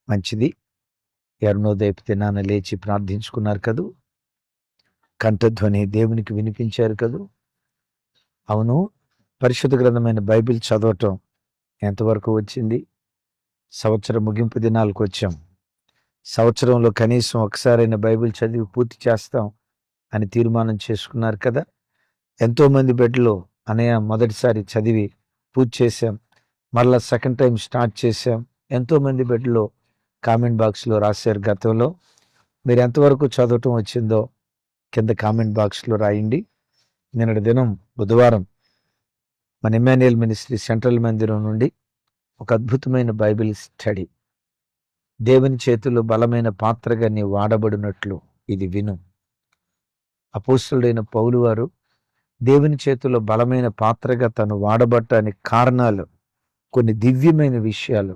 మంచిది. అరుణోదయపు దినాన లేచి ప్రార్థించుకున్నారు కదూ, కంఠధ్వని దేవునికి వినిపించారు కదూ. అవును, పరిశుద్ధ గ్రంథమైన బైబిల్ చదవటం ఎంతవరకు వచ్చింది? సంవత్సరం ముగింపు దినాలకు వచ్చాం. సంవత్సరంలో కనీసం ఒకసారైనా బైబిల్ చదివి పూర్తి చేస్తాం అని తీర్మానం చేసుకున్నారు కదా. ఎంతోమంది బిడ్డలు అనయ్య మొదటిసారి చదివి పూర్తి చేశాం, మరలా సెకండ్ టైం స్టార్ట్ చేశాం. ఎంతోమంది బిడ్డలు కామెంట్ బాక్స్లో రాశారు. గతంలో మీరు ఎంతవరకు చదవటం వచ్చిందో కింద కామెంట్ బాక్స్లో రాయండి. నిన్నటి దినం బుధవారం మన ఇమ్మాన్యుయల్ మినిస్ట్రీ సెంట్రల్ మందిరం నుండి ఒక అద్భుతమైన బైబిల్ స్టడీ. దేవుని చేతుల్లో బలమైన పాత్రగా నీ వాడబడినట్లు ఇది విను. అపోస్తలుడైన పౌలు వారు దేవుని చేతుల్లో బలమైన పాత్రగా తను వాడబడటానికి కారణాలు, కొన్ని దివ్యమైన విషయాలు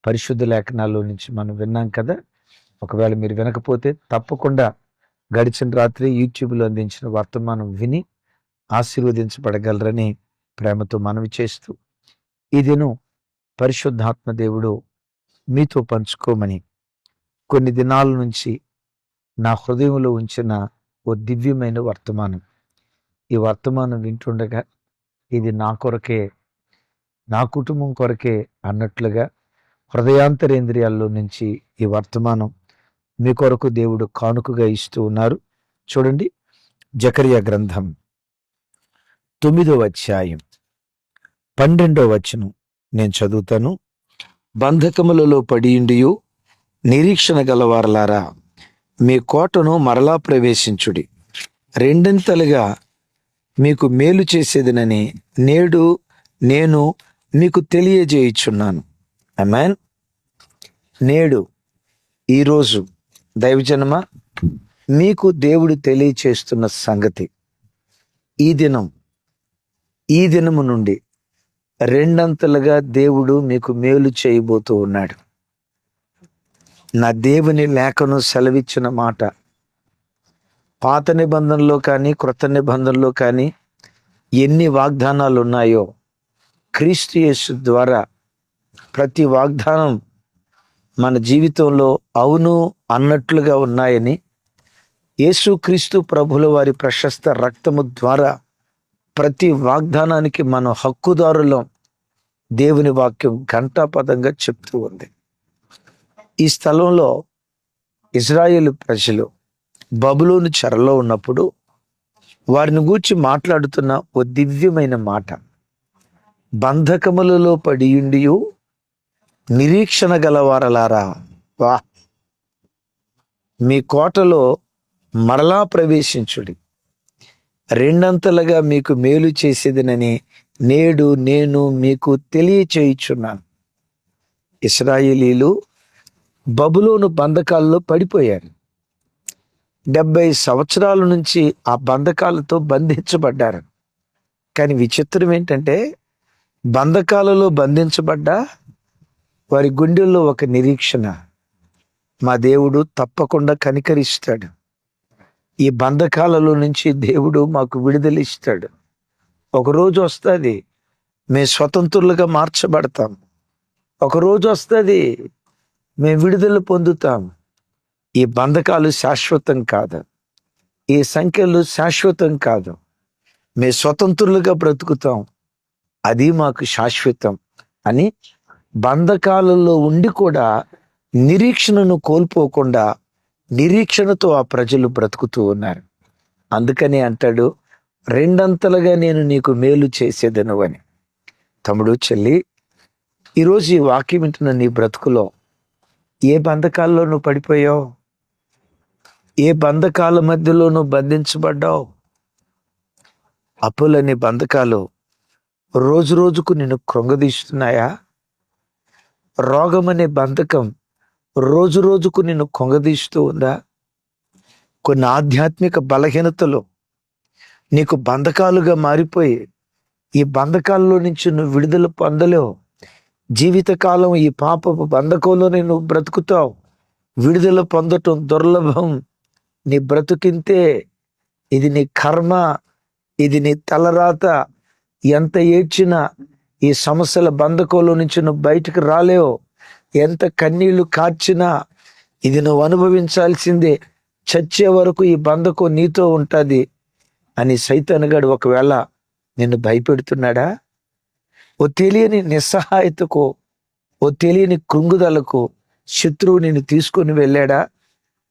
పరిశుద్ధ లేఖనాల్లో నుంచి మనం విన్నాం కదా. ఒకవేళ మీరు వినకపోతే తప్పకుండా గడిచిన రాత్రి యూట్యూబ్లో అందించిన వర్తమానం విని ఆశీర్వదించబడగలరని ప్రేమతో మనవి చేస్తూ, ఈ దినం పరిశుద్ధాత్మ దేవుడు మీతో పంచుకోమని కొన్ని దినాల నుంచి నా హృదయంలో ఉంచిన ఓ దివ్యమైన వర్తమానం. ఈ వర్తమానం వింటుండగా ఇది నా కొరకే, నా కుటుంబం కొరకే అన్నట్లుగా హృదయాంతరేంద్రియాల్లో నుంచి ఈ వర్తమానం మీ కొరకు దేవుడు కానుకగా ఇస్తూ ఉన్నారు. చూడండి, జకర్యా గ్రంథం 9వ అధ్యాయం 12వ వచనం నేను చదువుతాను. బంధకములలో పడియుండియు నిరీక్షణ గలవారలారా, మీ కోటను మరలా ప్రవేశించుడి. రెండింతలుగా మీకు మేలు చేసేదనని నేడు నేను మీకు తెలియజేయుచున్నాను. ఆమేన్. నేడు, ఈరోజు దైవజనమా, మీకు దేవుడు తెలియచేస్తున్న సంగతి, ఈ దినము నుండి రెండంతలుగా దేవుడు మీకు మేలు చేయబోతూ ఉన్నాడు. నా దేవుని లేఖను సెలవిచ్చిన మాట పాత నిబంధనలో కానీ క్రొత్త నిబంధనలో కానీ ఎన్ని వాగ్దానాలు ఉన్నాయో క్రీస్తు యేసు ద్వారా ప్రతి వాగ్దానం మన జీవితంలో అవును అన్నట్లుగా ఉన్నాయని, యేసుక్రీస్తు ప్రభుల వారి ప్రశస్త రక్తము ద్వారా ప్రతి వాగ్దానానికి మనం హక్కుదారులం. దేవుని వాక్యం ఘంటాపదంగా చెప్తూ ఉంది. ఈ స్థలంలో ఇజ్రాయేలు ప్రజలు బబులోను చెరలో ఉన్నప్పుడు వారిని గూర్చి మాట్లాడుతున్న ఓ దివ్యమైన మాట, బంధకములలో పడియుండియు నిరీక్షణ గలవారలారా, వా, మీ కోటలో మరలా ప్రవేశించుడి. రెండంతలుగా మీకు మేలు చేసేదనని నేడు నేను మీకు తెలియచేయుచున్నాను. ఇశ్రాయేలీలు బబులోను బంధకాల్లో పడిపోయారు. 70 సంవత్సరాల నుంచి ఆ బంధకాలతో బంధించబడ్డారు. కానీ విచిత్రం ఏంటంటే, బంధకాలలో బంధించబడ్డా వారి గుండెల్లో ఒక నిరీక్షణ, మా దేవుడు తప్పకుండా కనికరిస్తాడు, ఈ బంధకాలలో నుంచి దేవుడు మాకు విడుదలిస్తాడు, ఒకరోజు వస్తుంది మేము స్వతంత్రులుగా మార్చబడతాం, ఒకరోజు వస్తుంది మేము విడుదల పొందుతాం. ఈ బంధకాలు శాశ్వతం కాదు, ఈ సంఖ్యలు శాశ్వతం కాదు, మేము స్వతంత్రులుగా బ్రతుకుతాం, అది మాకు శాశ్వతం అని బంధకాలలో ఉండి కూడా నిరీక్షణను కోల్పోకుండా నిరీక్షణతో ఆ ప్రజలు బ్రతుకుతూ ఉన్నారు. అందుకని అంటాడు, రెండంతలుగా నేను నీకు మేలు చేసేదను అని. తమ్ముడు, చెల్లి, ఈరోజు ఈ వాక్యం వింటున్న నీ బ్రతుకులో ఏ బంధకాల్లో నువ్వు పడిపోయావు? ఏ బంధకాల మధ్యలో నువ్వు బంధించబడ్డావు? అప్పులనే బంధకాలు రోజు రోజుకు నిన్ను కృంగదీస్తున్నాయా? రోగం అనే బంధకం రోజు రోజుకు నిన్ను కొంగదీస్తూ ఉందా? కొన్ని ఆధ్యాత్మిక బలహీనతలు నీకు బంధకాలుగా మారిపోయి ఈ బంధకాల్లో నుంచి నువ్వు విడుదల పొందలేవు. జీవితకాలం ఈ పాపపు బంధకంలోనే నువ్వు బ్రతుకుతావు. విడుదల పొందటం దుర్లభం. నీ బ్రతుకింతే, ఇది నీ కర్మ, ఇది నీ తలరాత. ఎంత ఏడ్చినా ఈ సమస్యల బంధకంలో నుంచి నువ్వు బయటకు రాలేవు. ఎంత కన్నీళ్లు కార్చినా ఇది నువ్వు అనుభవించాల్సిందే, చచ్చే వరకు ఈ బంధకం నీతో ఉంటుంది అని సైతానుగాడు ఒకవేళ నిన్ను భయపెడుతున్నాడా? ఓ తెలియని నిస్సహాయతకు, ఓ తెలియని కృంగుదలకు శత్రువు నిన్ను తీసుకొని వెళ్ళాడా?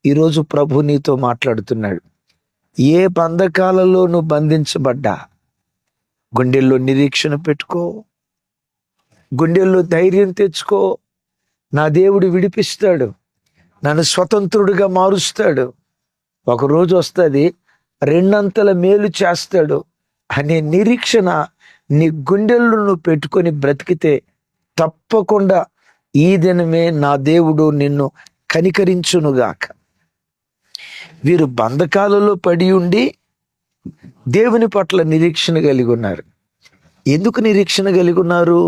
ఈరోజు ప్రభు నీతో మాట్లాడుతున్నాడు. ఏ బంధకాలలో నువ్వు బంధించబడ్డా గుండెల్లో నిరీక్షణ పెట్టుకో, గుండెల్లో ధైర్యం తెచ్చుకో. నా దేవుడు విడిపిస్తాడు, నన్ను స్వతంత్రుడిగా మారుస్తాడు, ఒకరోజు వస్తుంది రెండంతల మేలు చేస్తాడు అనే నిరీక్షణ నీ గుండెల్లో నువ్వు పెట్టుకొని బ్రతికితే తప్పకుండా ఈ దినమే నా దేవుడు నిన్ను కనికరించునుగాక. వీరు బంధకాలలో పడి ఉండి దేవుని పట్ల నిరీక్షణ కలిగి ఉన్నారు. ఎందుకు నిరీక్షణ కలిగి ఉన్నారు?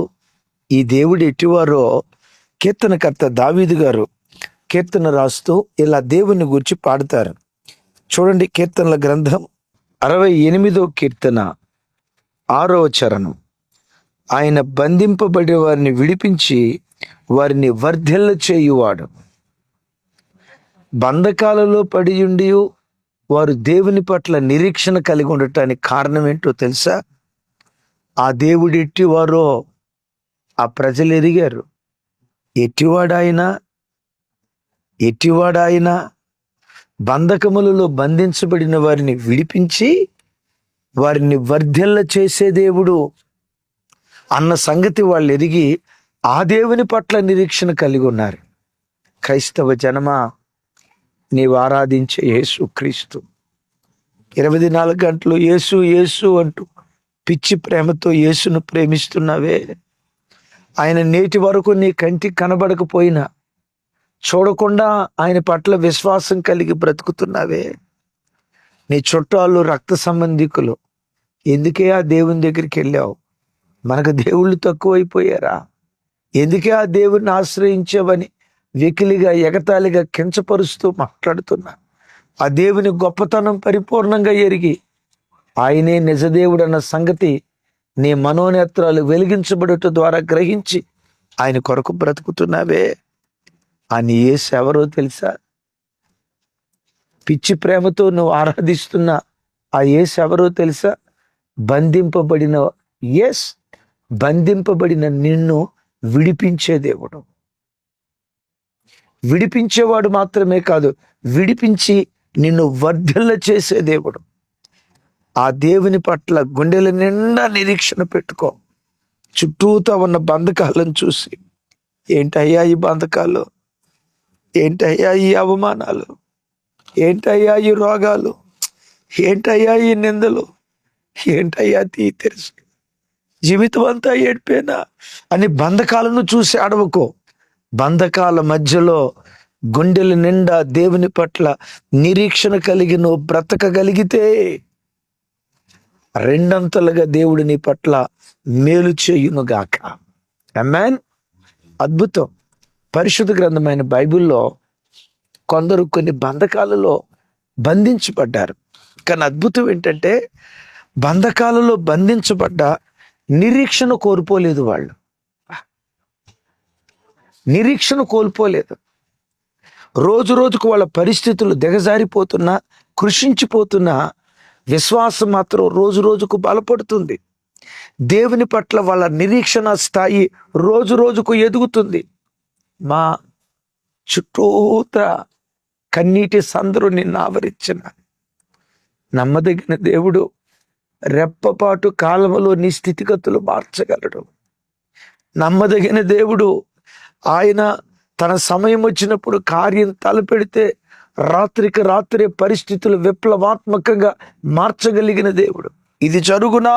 ఈ దేవుడు ఎట్టివారో కీర్తనకర్త దావీదు గారు కీర్తన రాస్తూ ఇలా దేవుని గురించి పాడతారు. చూడండి, కీర్తనల గ్రంథం 68వ కీర్తన 6వ చరణం. ఆయన బంధింపబడే వారిని విడిపించి వారిని వర్ధిల్ల చేయువాడు. బంధకాలలో పడి ఉండి వారు దేవుని పట్ల నిరీక్షణ కలిగి ఉండటానికి కారణం ఏంటో తెలుసా? ఆ దేవుడు ఎట్టివారో ఆ ప్రజలు ఎరిగారు. ఎట్టివాడాయినా బంధకములలో బంధించబడిన వారిని విడిపించి వారిని వర్ధిల్ల చేసే దేవుడు అన్న సంగతి వాళ్ళు ఎరిగి ఆ దేవుని పట్ల నిరీక్షణ కలిగి ఉన్నారు. క్రైస్తవ జనమా, నీవు ఆరాధించే యేసు క్రీస్తు 24 గంటలు యేసు యేసు అంటూ పిచ్చి ప్రేమతో యేసును ప్రేమిస్తున్నావే. ఆయన నేటి వరకు నీ కంటికి కనబడకపోయినా చూడకుండా ఆయన పట్ల విశ్వాసం కలిగి బ్రతుకుతున్నావే. నీ చుట్టాలు, రక్త సంబంధికులు, ఎందుకే ఆ దేవుని దగ్గరికి వెళ్ళావు? మనకు దేవుళ్ళు తక్కువైపోయారా? ఎందుకే ఆ దేవుడిని ఆశ్రయించావని వెకిలిగా, ఎగతాళిగా, కించపరుస్తూ మాట్లాడుతున్నా. ఆ దేవుని గొప్పతనం పరిపూర్ణంగా ఎరిగి ఆయనే నిజదేవుడు అన్న సంగతి నీ మనోనేత్రాలు వెలిగించబడుట ద్వారా గ్రహించి ఆయన కొరకు బ్రతుకుతున్నావే. అని యేసు ఎవరో తెలుసా? పిచ్చి ప్రేమతో నువ్వు ఆరాధిస్తున్న ఆ యేసు ఎవరో తెలుసా? బంధింపబడిన నిన్ను విడిపించే దేవుడు. విడిపించేవాడు మాత్రమే కాదు, విడిపించి నిన్ను వర్ధిల్ల చేసే దేవుడు. ఆ దేవుని పట్ల గుండెల నిండా నిరీక్షణ పెట్టుకో. చుట్టూతా ఉన్న బంధకాలను చూసి, ఏంటయ్యా ఈ బంధకాలు, ఏంటయ్యా ఈ అవమానాలు, ఏంటయ్యా ఈ రోగాలు, ఏంటయ్యా ఈ నిందలు, ఏంటయ్యా తెలుసు జీవితం అంతా ఏడ్పేనా అని బంధకాలను చూసి అడవకో. బంధకాల మధ్యలో గుండెల నిండా దేవుని పట్ల నిరీక్షణ కలిగి నువ్వు బ్రతకగలిగితే రెండంతలుగా దేవుడు నీ పట్ల మేలు చేయునుగాక. ఆమేన్. అద్భుతం. పరిశుద్ధ గ్రంథమైన బైబిల్లో కొందరు కొన్ని బంధకాలలో బంధించబడ్డారు. కానీ అద్భుతం ఏంటంటే బంధకాలలో బంధించబడ్డ నిరీక్షణ కోల్పోలేదు. వాళ్ళు నిరీక్షణ కోల్పోలేదు. రోజు రోజుకు వాళ్ళ పరిస్థితులు దిగజారిపోతున్నా, కృషించిపోతున్నా, విశ్వాసం మాత్రం రోజు రోజుకు బలపడుతుంది. దేవుని పట్ల వాళ్ళ నిరీక్షణ స్థాయి రోజు రోజుకు ఎదుగుతుంది. మా చుట్టూత కన్నీటి సందరు నిన్ను ఆవరించిన నమ్మదగిన దేవుడు రెప్పపాటు కాలములో నీ స్థితిగతులు మార్చగలడు. నమ్మదగిన దేవుడు. ఆయన తన సమయం వచ్చినప్పుడు కార్యం తలపెడితే రాత్రికి రాత్రే పరిస్థితులు విప్లవాత్మకంగా మార్చగలిగిన దేవుడు. ఇది జరుగునా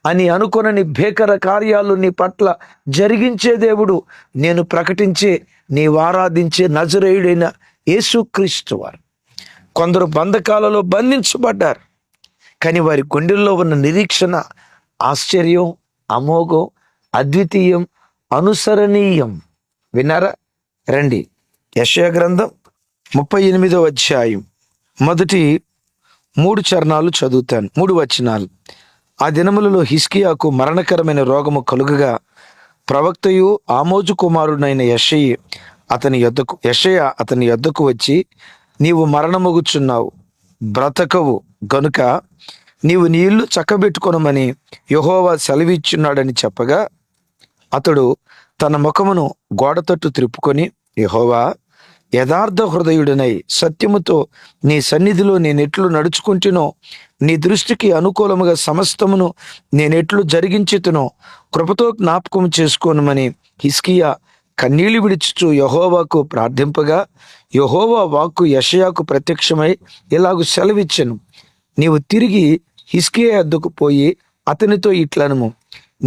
అని అనుకొనని భీకర కార్యాలు నీ పట్ల జరిగించే దేవుడు. నేను ప్రకటించే, నీవు ఆరాధించే నజరేయుడైన యేసుక్రీస్తు వారు. కొందరు బంధకాలలో బంధించబడ్డారు, కానీ వారి గుండెల్లో ఉన్న నిరీక్షణ ఆశ్చర్యం, అమోఘం, అద్వితీయం, అనుసరణీయం. విన్నారా? రండి, యెషయా గ్రంథం 38వ అధ్యాయం మొదటి 3 చరణాలు చదువుతాను. 3 వచనాలు. ఆ దినములలో హిజ్కియాకు మరణకరమైన రోగము కలుగగా ప్రవక్తయు ఆమోజు కుమారుడైన యెషయా అతని యొద్దకు వచ్చి, నీవు మరణమగుచున్నావు, బ్రతకవు గనుక నీవు నీ ఇల్లు చక్కబెట్టుకొనమని యెహోవా సెలవిచ్చున్నాడని చెప్పగా, అతడు తన ముఖమును గోడ తట్టు త్రిప్పుకొని, యెహోవా, యథార్థ హృదయుడనై సత్యముతో నీ సన్నిధిలో నేనెట్లు నడుచుకుంటునో, నీ దృష్టికి అనుకూలముగా సమస్తమును నేనెట్లు జరిగించుతునో కృపతో జ్ఞాపకం చేసుకోనమని హిజ్కియా కన్నీళ్లు విడుచుచు యెహోవాకు ప్రార్థింపగా, యెహోవా వాక్కు యెషయాకు ప్రత్యక్షమై ఇలాగు సెలవిచ్చెను, నీవు తిరిగి హిజ్కియా యొద్దకు పోయి అతనితో ఇట్లనుము,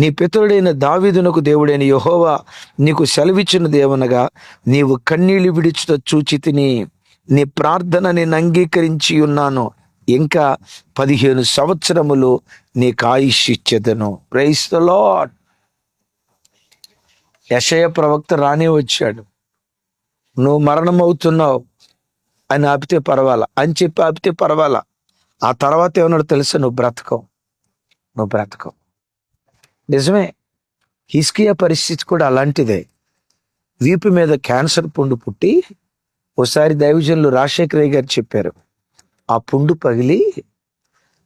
నీ పితరుడైన దావీదునకు దేవుడైన యెహోవా నీకు సెలవిచ్చినదేమనగా, నీవు కన్నీళ్లు విడుచుట చూచి తిని నీ ప్రార్థన నేను అంగీకరించి ఉన్నాను, ఇంకా 15 సంవత్సరములు నీకు ఆయుష్ ఇచ్చేదను. Praise the lord. యెషయా ప్రవక్త రానే వచ్చాడు. నువ్వు మరణం అవుతున్నావు అని ఆపితే పర్వాలా, అని చెప్పి ఆపితే పర్వాలా. ఆ తర్వాత ఏమన్నాడు తెలుసా? నువ్వు బ్రతకవు. నిజమే, హిజ్కియా పరిస్థితి కూడా అలాంటిదే. వీపు మీద క్యాన్సర్ పుండు పుట్టి, ఓసారి దైవజనులు రాజశేఖరయ్య గారు చెప్పారు, ఆ పుండు పగిలి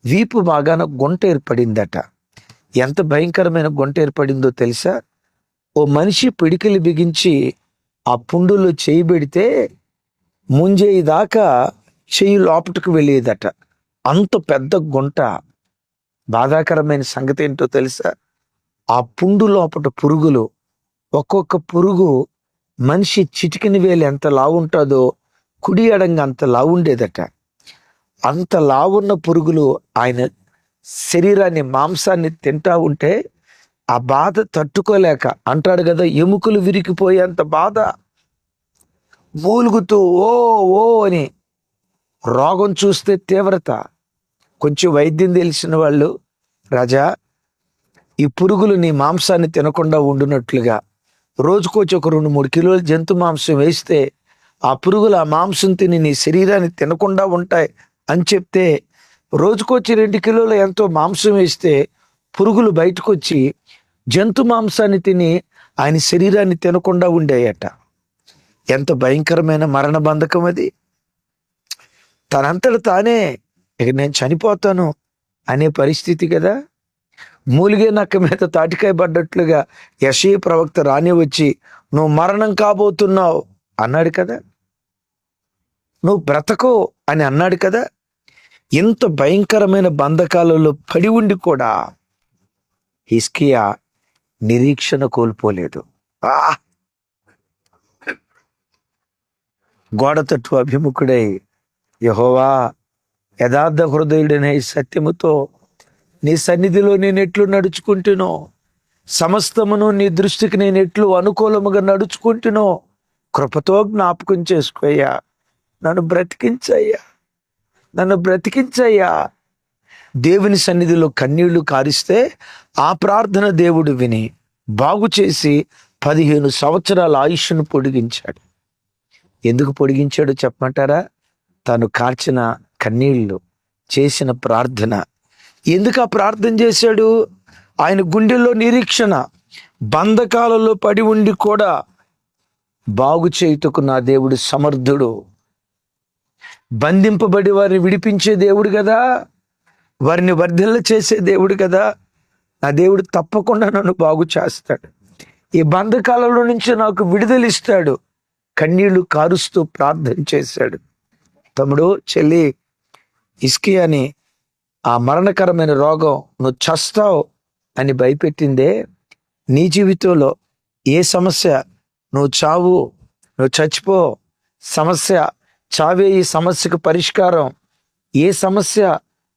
వీపు బాగాన గుంట ఏర్పడిందట. ఎంత భయంకరమైన గుంట ఏర్పడిందో తెలుసా? ఓ మనిషి పిడికిలి బిగించి ఆ పుండులో చేయి పెడితే ముంజేయి దాకా చెయ్యి లోపటికి వెళ్ళేదట. అంత పెద్ద గుంట. బాధాకరమైన సంగతి ఏంటో తెలుసా? ఆ పుండు లోపట పురుగులు, ఒక్కొక్క పురుగు మనిషి చిటికిన వేలు ఎంత లావుంటుందో కుడి ఎడంగా అంత లావుండేదట. అంత లావున్న పురుగులు ఆయన శరీరాన్ని, మాంసాన్ని తింటా ఉంటే ఆ బాధ తట్టుకోలేక, అంటాడు కదా, ఎముకలు విరిగిపోయేంత బాధ, మూలుగుతూ ఓ ఓ అని. రోగం చూస్తే తీవ్రత. కొంచెం వైద్యం తెలిసిన వాళ్ళు, రాజా, ఈ పురుగులు నీ మాంసాన్ని తినకుండా ఉండునట్లుగా రోజుకొచ్చి ఒక 2-3 కిలోల జంతు మాంసం వేస్తే ఆ పురుగులు ఆ మాంసం తిని నీ శరీరాన్ని తినకుండా ఉంటాయి అని చెప్తే, రోజుకొచ్చి 2 కిలోల ఎంతో మాంసం వేస్తే పురుగులు బయటకు వచ్చి జంతు మాంసాన్ని తిని ఆయన శరీరాన్ని తినకుండా ఉండేయట. ఎంత భయంకరమైన మరణ బంధకం అది. తనంతట తానే ఇక నేను చనిపోతాను అనే పరిస్థితి కదా. మూలిగే నక్క మీద తాటికాయ పడ్డట్లుగా యెషయా ప్రవక్త రాని వచ్చి, నువ్వు మరణం కాబోతున్నావు అన్నాడు కదా, నువ్వు బ్రతకో అని అన్నాడు కదా. ఇంత భయంకరమైన బంధకాలలో పడి ఉండి కూడా హిజ్కియా నిరీక్షణ కోల్పోలేదు. గోడ తట్టు అభిముఖుడై, యెహోవా, యథార్థ హృదయుడనే సత్యముతో నీ సన్నిధిలో నేను ఎట్లు నడుచుకుంటునో, సమస్తమును నీ దృష్టికి నేను ఎట్లు అనుకూలముగా నడుచుకుంటునో కృపతో జ్ఞాపకం చేసుకోయ్యా, నన్ను బ్రతికించయ్యా. దేవుని సన్నిధిలో కన్నీళ్లు కారిస్తే ఆ ప్రార్థన దేవుడు విని బాగు చేసి 15 సంవత్సరాల ఆయుష్ను పొడిగించాడు. ఎందుకు పొడిగించాడో చెప్పమంటారా? తాను కార్చిన కన్నీళ్లు, చేసిన ప్రార్థన. ఎందుకు ఆ ప్రార్థన చేశాడు? ఆయన గుండెల్లో నిరీక్షణ. బంధకాలలో పడి ఉండి కూడా బాగు చేయుటకు నా దేవుడు సమర్థుడు. బంధింపబడి వారిని విడిపించే దేవుడు కదా, వారిని వర్ధిల్ల చేసే దేవుడు కదా. నా దేవుడు తప్పకుండా నన్ను బాగు చేస్తాడు, ఈ బంధకాలలో నుంచి నాకు విడుదలిస్తాడు. కన్నీళ్లు కారుస్తూ ప్రార్థన చేశాడు. తమ్ముడు, చెల్లి, హిజ్కియాని ఆ మరణకరమైన రోగం, నువ్వు చస్తావు అని భయపెట్టిందే, నీ జీవితంలో ఏ సమస్య, నువ్వు చావు, నువ్వు చచ్చిపో సమస్య, చావే ఈ సమస్యకు పరిష్కారం. ఏ సమస్య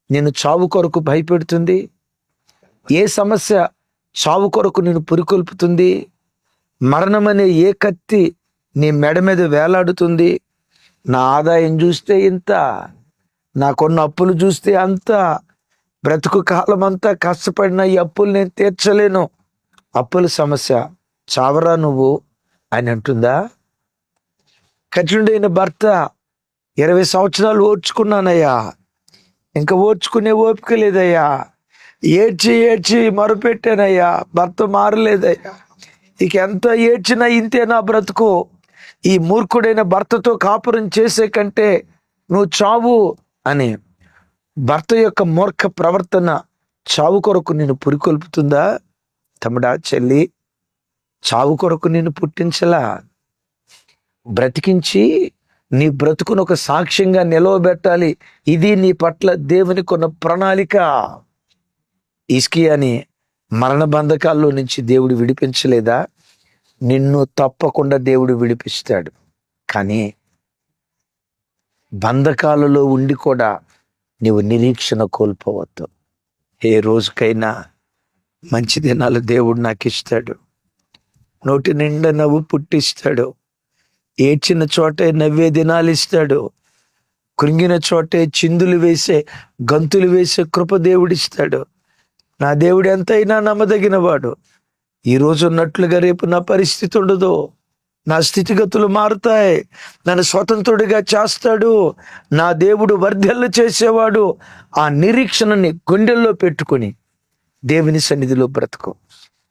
నేను చావు కొరకు భయపెడుతుంది? ఏ సమస్య చావు కొరకు నేను పురికొల్పుతుంది? మరణం అనే ఏ కత్తి నీ మెడ మీద వేలాడుతుంది? నా ఆదాయం చూస్తే ఇంత, నాకున్న అప్పులు చూస్తే అంత, బ్రతుకు కాలం అంతా కష్టపడిన ఈ అప్పులు నేను తీర్చలేను. అప్పుల సమస్య, చావరా నువ్వు అని అంటుందా? కఠినుడైన భర్త, 20 సంవత్సరాలు ఓర్చుకున్నానయ్యా, ఇంకా ఓర్చుకునే ఓపిక లేదయ్యా, ఏడ్చి మొరపెట్టానయ్యా, భర్త మారలేదయ్యా, ఇక ఎంత ఏడ్చినా ఇంతే నా బ్రతుకు, ఈ మూర్ఖుడైన భర్తతో కాపురం చేసే కంటే నువ్వు చావు అని భర్త యొక్క మూర్ఖ ప్రవర్తన చావు కొరకు నిన్ను పురికొల్పుతుందా? తమ్ముడా, చెల్లి, చావు కొరకు నిన్ను పుట్టించలా, బ్రతికించి నీ బ్రతుకును ఒక సాక్ష్యంగా నిలవబెట్టాలి. ఇది నీ పట్ల దేవునికి ఉన్న ప్రణాళిక. హిజ్కియాని మరణ బంధకాల్లో నుంచి దేవుడు విడిపించలేదా? నిన్ను తప్పకుండా దేవుడు విడిపిస్తాడు. కానీ బంధకాలలో ఉండి కూడా నీవు నిరీక్షణ కోల్పోవద్దు. ఏ రోజుకైనా మంచి దినాలు దేవుడు నాకు ఇస్తాడు. నోటి నిండా నవ్వు పుట్టిస్తాడు. ఏడ్చిన చోటే నవ్వే దినాలు ఇస్తాడు. కృంగిన చోటే చిందులు వేసే, గంతులు వేసే కృప దేవుడిస్తాడు. నా దేవుడు ఎంతైనా నమ్మదగిన వాడు. ఈరోజు ఉన్నట్లుగా రేపు నా పరిస్థితి ఉండదు. నా స్థితిగతులు మారుతాయి. నన్ను స్వతంత్రుడిగా చేస్తాడు. నా దేవుడు వర్ధెల్లు చేసేవాడు. ఆ నిరీక్షణని గుండెల్లో పెట్టుకొని దేవుని సన్నిధిలో బ్రతుకు.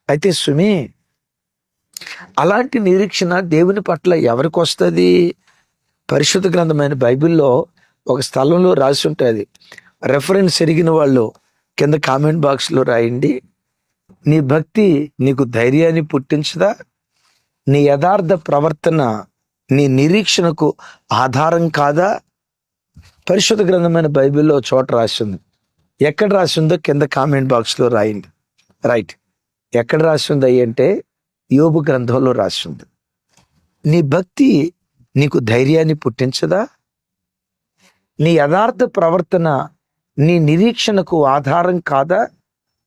అయితే సుమి, అలాంటి నిరీక్షణ దేవుని పట్ల ఎవరికి వస్తుంది? పరిశుద్ధ గ్రంథమైన బైబిల్లో ఒక స్థలంలో రాసి ఉంటుంది. రెఫరెన్స్ ఎరిగిన వాళ్ళు కింద కామెంట్ బాక్స్లో రాయండి. నీ భక్తి నీకు ధైర్యాన్ని పుట్టించదా? నీ యథార్థ ప్రవర్తన నీ నిరీక్షణకు ఆధారం కాదా? పరిశుద్ధ గ్రంథమైన బైబిల్లో చోట రాసింది. ఎక్కడ రాసిందో కింద కామెంట్ బాక్స్లో రాయండి. రైట్, ఎక్కడ రాసింది అంటే యోబు గ్రంథంలో రాసింది. నీ భక్తి నీకు ధైర్యాన్ని పుట్టించదా? నీ యథార్థ ప్రవర్తన నీ నిరీక్షణకు ఆధారం కాదా?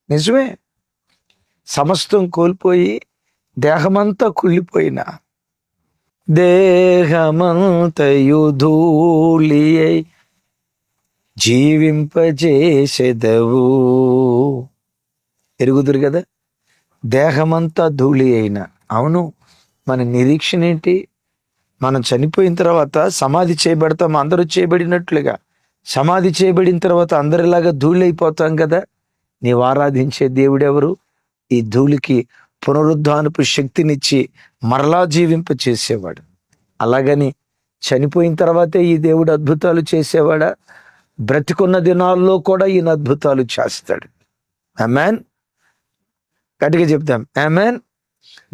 నిజమే, సమస్తం కోల్పోయి దేహమంతా కుళ్ళిపోయిన, దేహమంతయు ధూళి అయి జీవింపజేసెదవు. ఎరుగుదురు కదా, దేహమంతా ధూళి అయిన. అవును, మన నిరీక్షణ ఏంటి? మనం చనిపోయిన తర్వాత సమాధి చేయబడతాం. అందరూ చేయబడినట్లుగా సమాధి చేయబడిన తర్వాత అందరిలాగా ధూళి అయిపోతాం కదా. నీవు ఆరాధించే దేవుడెవరు? ఈ ధూళికి పునరుద్ధానపు శక్తినిచ్చి మరలా జీవింప చేసేవాడు. అలాగని చనిపోయిన తర్వాతే ఈ దేవుడు అద్భుతాలు చేసేవాడా? బ్రతికున్న దినాల్లో కూడా ఈయన అద్భుతాలు చేస్తాడు. ఆమేన్. గట్టిగా చెప్తాం ఆమేన్.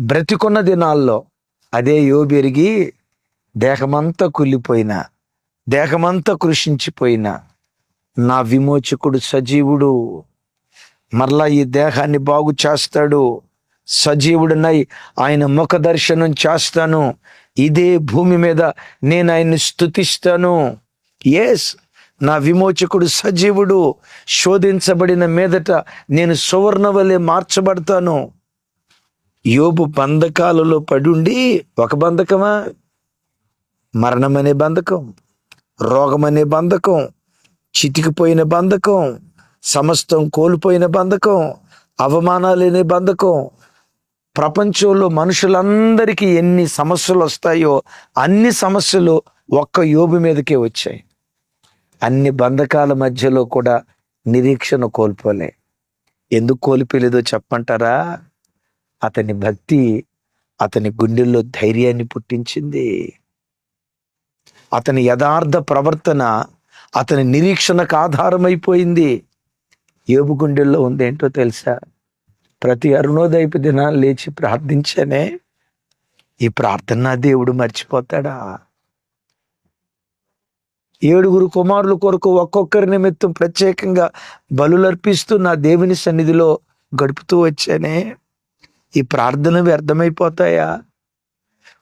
బ్రతికున్న దినాల్లో అదే యోబు ఎరిగి, దేహమంతా కుళ్ళిపోయినా, దేహమంతా కృషించిపోయినా నా విమోచకుడు సజీవుడు, మరలా ఈ దేహాన్ని బాగు చేస్తాడు. సజీవుడినై ఆయన ముఖ దర్శనం చేస్తాను. ఇదే భూమి మీద నేను ఆయన్ని స్తుతిస్తాను. ఎస్, నా విమోచకుడు సజీవుడు. శోధించబడిన మీదట నేను సువర్ణ వలె మార్చబడతాను. యోబు బంధకాలలో పడుండి, ఒక బంధకమా? మరణం అనే బంధకం, రోగం అనే బంధకం, చితికిపోయిన బంధకం, సమస్తం కోల్పోయిన బంధకం, అవమానాలనే బంధకం. ప్రపంచంలో మనుషులందరికీ ఎన్ని సమస్యలు వస్తాయో అన్ని సమస్యలు ఒక్క యోబు మీదకే వచ్చాయి. అన్ని బంధకాల మధ్యలో కూడా నిరీక్షణ కోల్పోలే. ఎందుకు కోల్పోలేదో చెప్పంటారా? అతని భక్తి అతని గుండెల్లో ధైర్యాన్ని పుట్టించింది. అతని యథార్థ ప్రవర్తన అతని నిరీక్షణకు ఆధారమైపోయింది. యోబు గుండెల్లో ఉందేంటో తెలుసా? ప్రతి అరుణోదయపు దినాలు లేచి ప్రార్థించానే, ఈ ప్రార్థన నా దేవుడు మర్చిపోతాడా? 7 కుమారుల కొరకు ఒక్కొక్కరి నిమిత్తం ప్రత్యేకంగా బలులర్పిస్తూ నా దేవుని సన్నిధిలో గడుపుతూ వచ్చానే, ఈ ప్రార్థన వ్యర్థమైపోతాయా?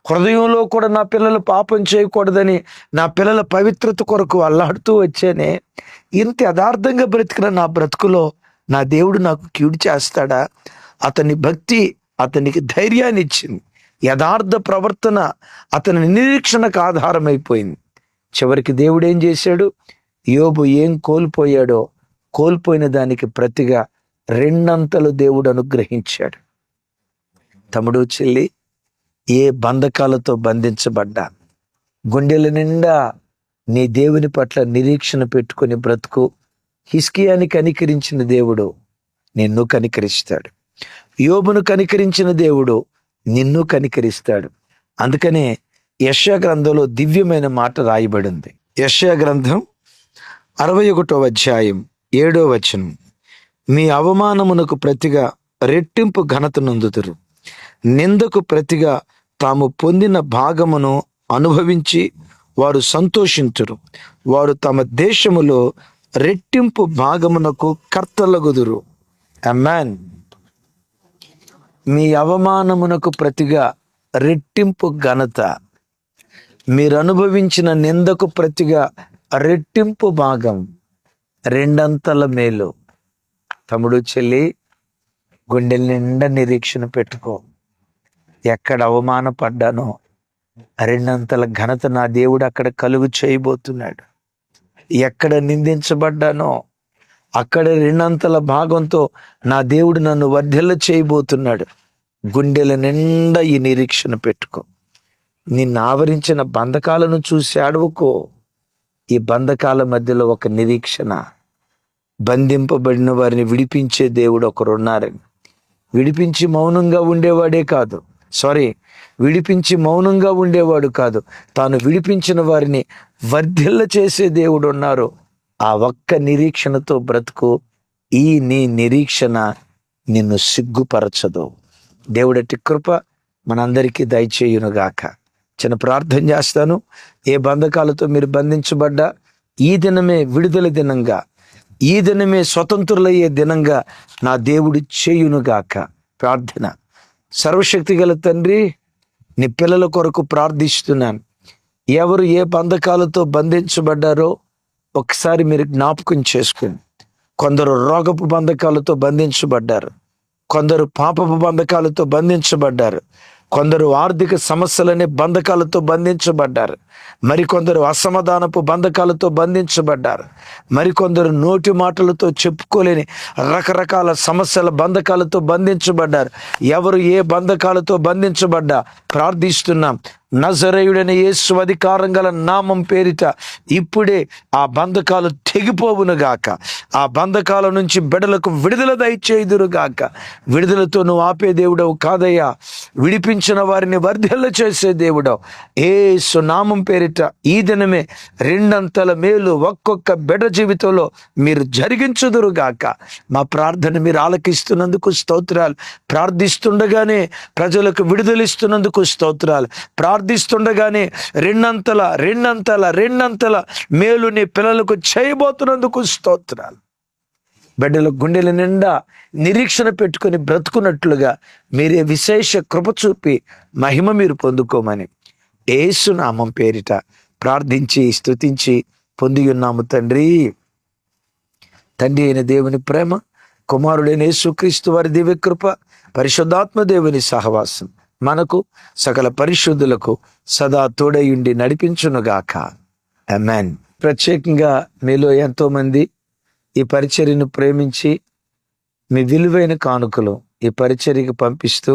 హృదయంలో కూడా నా పిల్లలు పాపం చేయకూడదని నా పిల్లల పవిత్రత కొరకు అల్లాడుతూ వచ్చానే, ఇంత యథార్థంగా బ్రతికిన నా బ్రతుకులో నా దేవుడు నాకు కీడు చేస్తాడా? అతని భక్తి అతనికి ధైర్యాన్ని ఇచ్చింది. యథార్థ ప్రవర్తన అతని నిరీక్షణకు ఆధారమైపోయింది. చివరికి దేవుడు ఏం చేశాడు? యోబు ఏం కోల్పోయాడో కోల్పోయిన దానికి ప్రతిగా 2 అంతలు దేవుడు అనుగ్రహించాడు. తమ్ముడు, చెల్లి, ఏ బంధకాలతో బంధించబడ్డా గుండెల నిండా నీ దేవుని పట్ల నిరీక్షణ పెట్టుకొని బ్రతుకు. హిజ్కియాని కనికరించిన దేవుడు నిన్ను కనికరిస్తాడు. యోబును కనికరించిన దేవుడు నిన్ను కనికరిస్తాడు. అందుకనే యెషయా గ్రంథంలో దివ్యమైన మాట రాయబడింది. యెషయా గ్రంథం 61వ అధ్యాయం 7వ వచనం, మీ అవమానమునకు ప్రతిగా రెట్టింపు ఘనత నొందుదురు, నిందకు ప్రతిగా తాము పొందిన భాగమును అనుభవించి వారు సంతోషించురు, వారు తమ దేశములో రెట్టింపు భాగమునకు కర్తలగుదురు. ఆమేన్. మీ అవమానమునకు ప్రతిగా రెట్టింపు ఘనత, మీరు అనుభవించిన నిందకు ప్రతిగా రెట్టింపు భాగం, రెండంతల మేలు. తమ్ముడు, చెల్లి, గుండెల నిండా నిరీక్షణ పెట్టుకో. ఎక్కడ అవమానపడ్డానో రెండంతల ఘనత నా దేవుడు అక్కడ కలుగు చేయబోతున్నాడు. ఎక్కడ నిందించబడ్డానో అక్కడ రెండంతల భాగంతో నా దేవుడు నన్ను వర్ధిల్ల చేయబోతున్నాడు. గుండెల నిండా ఈ నిరీక్షణ పెట్టుకో. నిన్ను ఆవరించిన బంధకాలను చూసి అడవుకో. ఈ బంధకాల మధ్యలో ఒక నిరీక్షణ, బంధింపబడిన వారిని విడిపించే దేవుడు ఒకరున్నారని. విడిపించి మౌనంగా ఉండేవాడే కాదు, విడిపించి మౌనంగా ఉండేవాడు కాదు, తాను విడిపించిన వారిని వర్ధిల్ల చేసే దేవుడు ఉన్నారు. ఆ ఒక్క నిరీక్షణతో బ్రతుకు. ఈ నీ నిరీక్షణ నిన్ను సిగ్గుపరచదు. దేవుడటి కృప మనందరికీ దయచేయునుగాక. చిన్న ప్రార్థన చేస్తాను. ఏ బంధకాలతో మీరు బంధించబడ్డా ఈ దినమే విడుదల దినంగా, ఈ దినమే స్వతంత్రులయ్యే దినంగా నా దేవుడు చేయునుగాక. ప్రార్థన. సర్వశక్తి గల తండ్రి, నీ పిల్లల కొరకు ప్రార్థిస్తున్నాను. ఎవరు ఏ బంధకాలతో బంధించబడ్డారో ఒకసారి మీరు జ్ఞాపకం చేసుకుని. కొందరు రోగపు బంధకాలతో బంధించబడ్డారు, కొందరు పాపపు బంధకాలతో బంధించబడ్డారు, కొందరు ఆర్థిక సమస్యలనే బంధకాలతో బంధించబడ్డారు, మరికొందరు అసమాధానపు బంధకాలతో బంధించబడ్డారు, మరికొందరు నోటి మాటలతో చెప్పుకోలేని రకరకాల సమస్యల బంధకాలతో బంధించబడ్డారు. ఎవరు ఏ బంధకాలతో బంధించబడ్డా ప్రార్థిస్తున్నాం. నజరేయుడైన యేసు అధికారం గల నామం పేరిట ఇప్పుడే ఆ బంధకాలు తెగిపోవునుగాక. ఆ బంధకాల నుంచి బిడ్డలకు విడుదల దయచేయుదురుగాక. విడుదలతో నువ్వు ఆపే దేవుడవు కాదయ్యా, విడిపించిన వారిని వర్ధిల్ల చేసే దేవుడవు. యేసు నామం పేరిట ఈ దినమే రెండంతల మేలు ఒక్కొక్క బిడ్డ జీవితంలో మీరు జరిగించుదురుగాక. మా ప్రార్థన మీరు ఆలకిస్తున్నందుకు స్తోత్రాలు. ప్రార్థిస్తుండగానే ప్రజలకు విడుదలిస్తున్నందుకు స్తోత్రాలు. ప్రార్థిస్తుండగానే రెండంతల మేలు నీ పిల్లలకు చేయబోతున్నందుకు స్తోత్రాలు. బిడ్డల గుండెల నిండా నిరీక్షణ పెట్టుకుని బ్రతుకున్నట్లుగా మీరే విశేష కృప చూపి మహిమ మీరు పొందుకోమని యేసు నామం పేరిట ప్రార్థించి స్తుతించి పొంది ఉన్నాము తండ్రి. తండ్రి అయిన దేవుని ప్రేమ, కుమారుడైన యేసుక్రీస్తు వారి దివ్య కృప, పరిశుద్ధాత్మ దేవుని సహవాసం మనకు సకల పరిశుద్ధులకు సదా తోడయుండి నడిపించునుగాక. ఆమేన్. ప్రత్యేకంగా మీలో ఎంతో మంది ఈ పరిచర్యను ప్రేమించి మీ విలువైన కానుకలు ఈ పరిచర్యకు పంపిస్తూ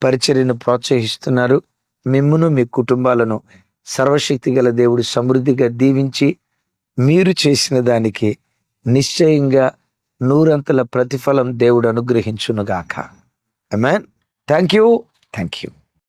పరిచర్యను ప్రోత్సహిస్తున్నారు. మిమ్మును మీ కుటుంబాలను సర్వశక్తి గల దేవుడు సమృద్ధిగా దీవించి మీరు చేసిన దానికి నిశ్చయంగా 100 ప్రతిఫలం దేవుడు అనుగ్రహించునుగాక. ఆమేన్. Thank you.